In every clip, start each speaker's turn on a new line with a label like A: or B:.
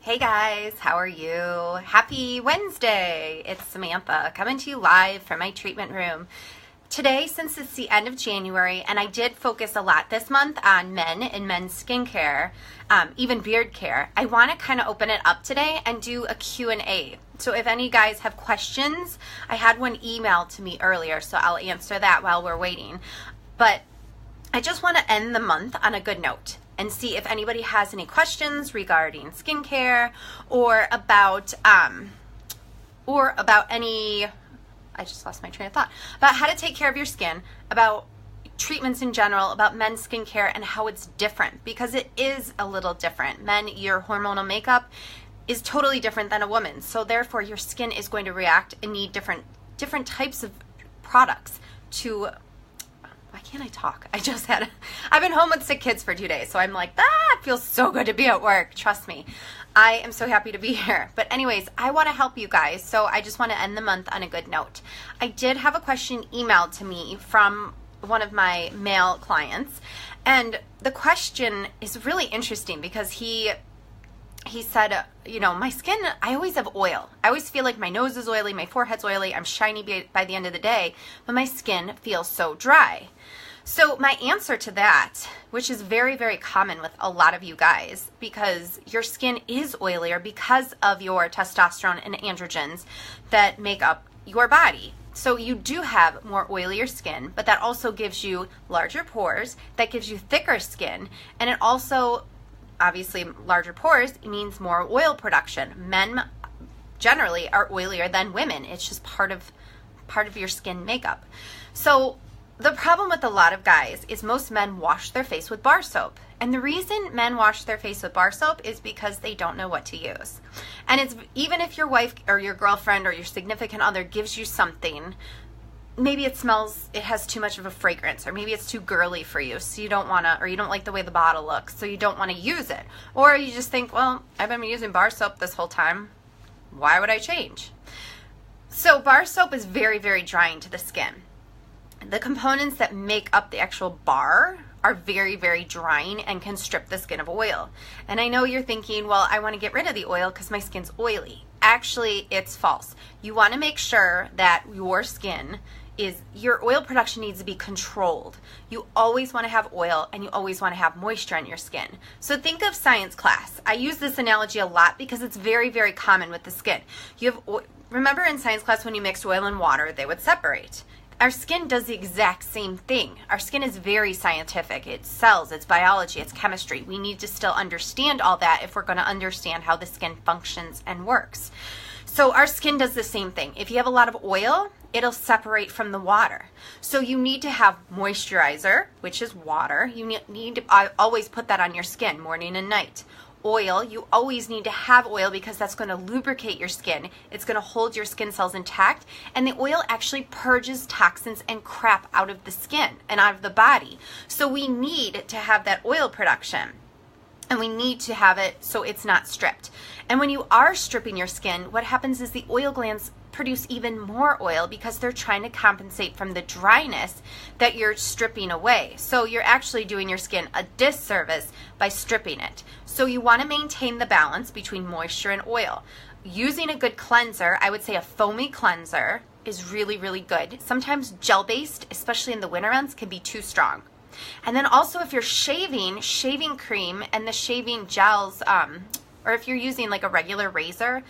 A: Hey guys, how are you? Happy Wednesday! It's Samantha coming to you live from my treatment room. Today, since it's the end of January, and I did focus a lot this month on men and men's skincare, even beard care, I want to kind of open it up today and do a Q&A. So if any guys have questions, I had one emailed to me earlier, so I'll answer that while we're waiting. But I just want to end the month on a good note and see if anybody has any questions regarding skincare or about any, I just lost my train of thought, about how to take care of your skin, about treatments in general, about men's skincare and how it's different, because it is a little different. Men, your hormonal makeup is totally different than a woman's, so therefore your skin is going to react and need different types of products to. Why can't I talk? I've been home with sick kids for 2 days, so I'm like, it feels so good to be at work. Trust me. I am so happy to be here. But anyways, I want to help you guys, so I just want to end the month on a good note. I did have a question emailed to me from one of my male clients, and the question is really interesting because he said, my skin, I always have oil. I always feel like my nose is oily, my forehead's oily, I'm shiny by the end of the day, but my skin feels so dry. So my answer to that, which is very, very common with a lot of you guys, because your skin is oilier because of your testosterone and androgens that make up your body. So you do have more oilier skin, but that also gives you larger pores, that gives you thicker skin, and it also, obviously, larger pores means more oil production. Men generally are oilier than women. It's just part of your skin makeup. So the problem with a lot of guys is most men wash their face with bar soap. And the reason men wash their face with bar soap is because they don't know what to use. And it's even if your wife or your girlfriend or your significant other gives you something, maybe it has too much of a fragrance, or maybe it's too girly for you, so you don't want to, or you don't like the way the bottle looks, so you don't want to use it. Or you just think, well, I've been using bar soap this whole time. Why would I change? So bar soap is very, very drying to the skin. The components that make up the actual bar are very, very drying and can strip the skin of oil. And I know you're thinking, well, I want to get rid of the oil because my skin's oily. Actually, it's false. You want to make sure that your oil production needs to be controlled. You always want to have oil and you always want to have moisture on your skin. So think of science class. I use this analogy a lot because it's very, very common with the skin. Remember in science class when you mixed oil and water, they would separate. Our skin does the exact same thing. Our skin is very scientific. It's cells, it's biology, it's chemistry. We need to still understand all that if we're going to understand how the skin functions and works. So our skin does the same thing. If you have a lot of oil, it'll separate from the water. So you need to have moisturizer, which is water. You need to always put that on your skin morning and night. Oil, you always need to have oil because that's going to lubricate your skin. It's going to hold your skin cells intact, and the oil actually purges toxins and crap out of the skin and out of the body. So we need to have that oil production, and we need to have it so it's not stripped. And when you are stripping your skin, what happens is the oil glands produce even more oil because they're trying to compensate from the dryness that you're stripping away. So you're actually doing your skin a disservice by stripping it. So you want to maintain the balance between moisture and oil. Using a good cleanser, I would say a foamy cleanser is really, really good. Sometimes gel-based, especially in the winter months, can be too strong. And then also if you're shaving cream and the shaving gels, or if you're using like a regular razor,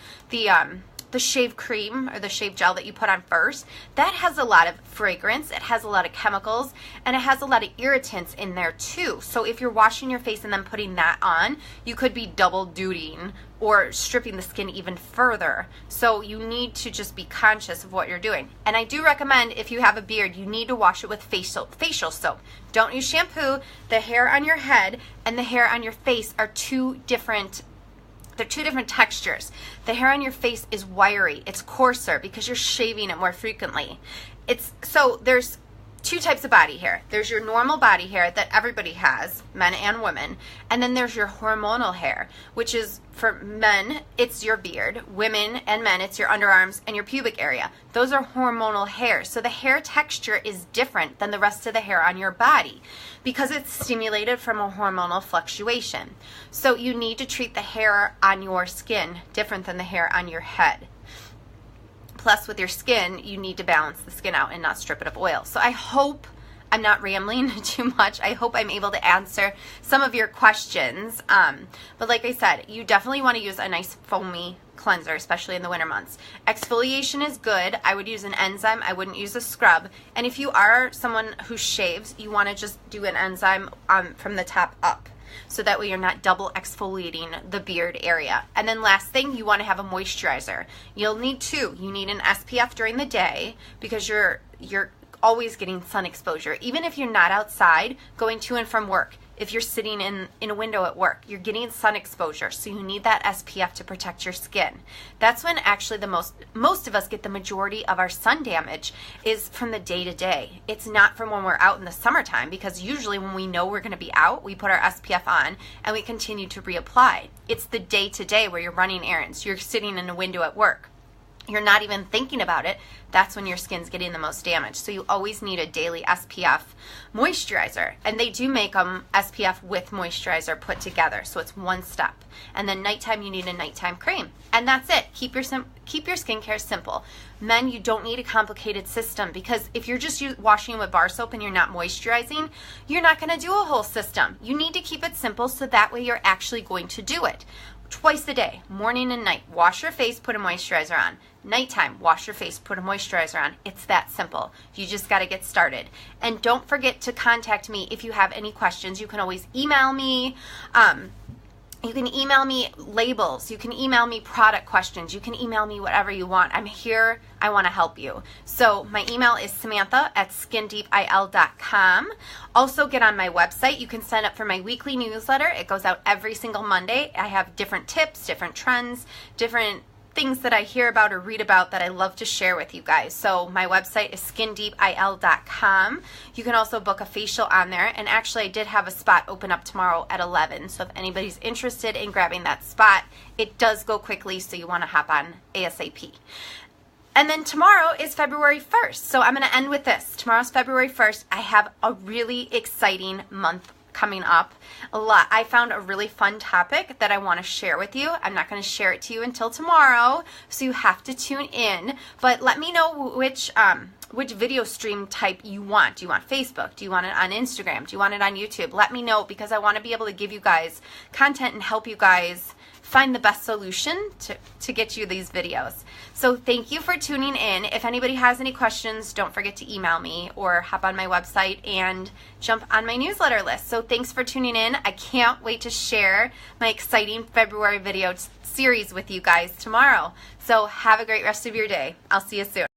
A: the shave cream or the shave gel that you put on first, that has a lot of fragrance, it has a lot of chemicals, and it has a lot of irritants in there too. So if you're washing your face and then putting that on, you could be double dutying or stripping the skin even further. So you need to just be conscious of what you're doing. And I do recommend, if you have a beard, you need to wash it with facial soap. Don't use shampoo. The hair on your head and the hair on your face are two different textures. The hair on your face is wiry, it's coarser because you're shaving it more frequently. two types of body hair. There's your normal body hair that everybody has, men and women, and then there's your hormonal hair, which is for men, it's your beard. Women and men, it's your underarms and your pubic area. Those are hormonal hairs. So the hair texture is different than the rest of the hair on your body because it's stimulated from a hormonal fluctuation. So you need to treat the hair on your skin different than the hair on your head. Plus, with your skin, you need to balance the skin out and not strip it of oil. So I hope I'm not rambling too much. I hope I'm able to answer some of your questions. But like I said, you definitely want to use a nice foamy cleanser, especially in the winter months. Exfoliation is good. I would use an enzyme. I wouldn't use a scrub. And if you are someone who shaves, you want to just do an enzyme from the top up. So that way you're not double exfoliating the beard area. And then last thing, you want to have a moisturizer. You'll need two. You need an SPF during the day because you're always getting sun exposure. Even if you're not outside going to and from work, if you're sitting in a window at work, you're getting sun exposure. So you need that SPF to protect your skin. That's when actually most of us get the majority of our sun damage is from the day to day. It's not from when we're out in the summertime, because usually when we know we're going to be out, we put our SPF on and we continue to reapply. It's the day to day where you're running errands, you're sitting in a window at work, you're not even thinking about it. That's when your skin's getting the most damage. So you always need a daily SPF moisturizer. And they do make them SPF with moisturizer put together. So it's one step. And then nighttime, you need a nighttime cream. And that's it. Keep your skincare simple. Men, you don't need a complicated system, because if you're just washing with bar soap and you're not moisturizing, you're not going to do a whole system. You need to keep it simple so that way you're actually going to do it. Twice a day, morning and night. Wash your face, put a moisturizer on. Nighttime, wash your face, put a moisturizer on. It's that simple. You just got to get started. And don't forget to contact me if you have any questions. You can always email me. You can email me labels. You can email me product questions. You can email me whatever you want. I'm here. I want to help you. So my email is samantha@skindeepil.com. Also, get on my website. You can sign up for my weekly newsletter. It goes out every single Monday. I have different tips, different trends, different things that I hear about or read about that I love to share with you guys. So my website is skindeepil.com. You can also book a facial on there. And actually, I did have a spot open up tomorrow at 11. So if anybody's interested in grabbing that spot, it does go quickly, so you want to hop on ASAP. And then tomorrow is February 1st. So I'm going to end with this. Tomorrow's February 1st. I have a really exciting month coming up. I found a really fun topic that I want to share with you. I'm not going to share it to you until tomorrow, so you have to tune in. But let me know which video stream type you want. Do you want Facebook? Do you want it on Instagram? Do you want it on YouTube? Let me know, because I want to be able to give you guys content and help you guys find the best solution to get you these videos. So thank you for tuning in. If anybody has any questions, don't forget to email me or hop on my website and jump on my newsletter list. So thanks for tuning in. I can't wait to share my exciting February video series with you guys tomorrow. So have a great rest of your day. I'll see you soon.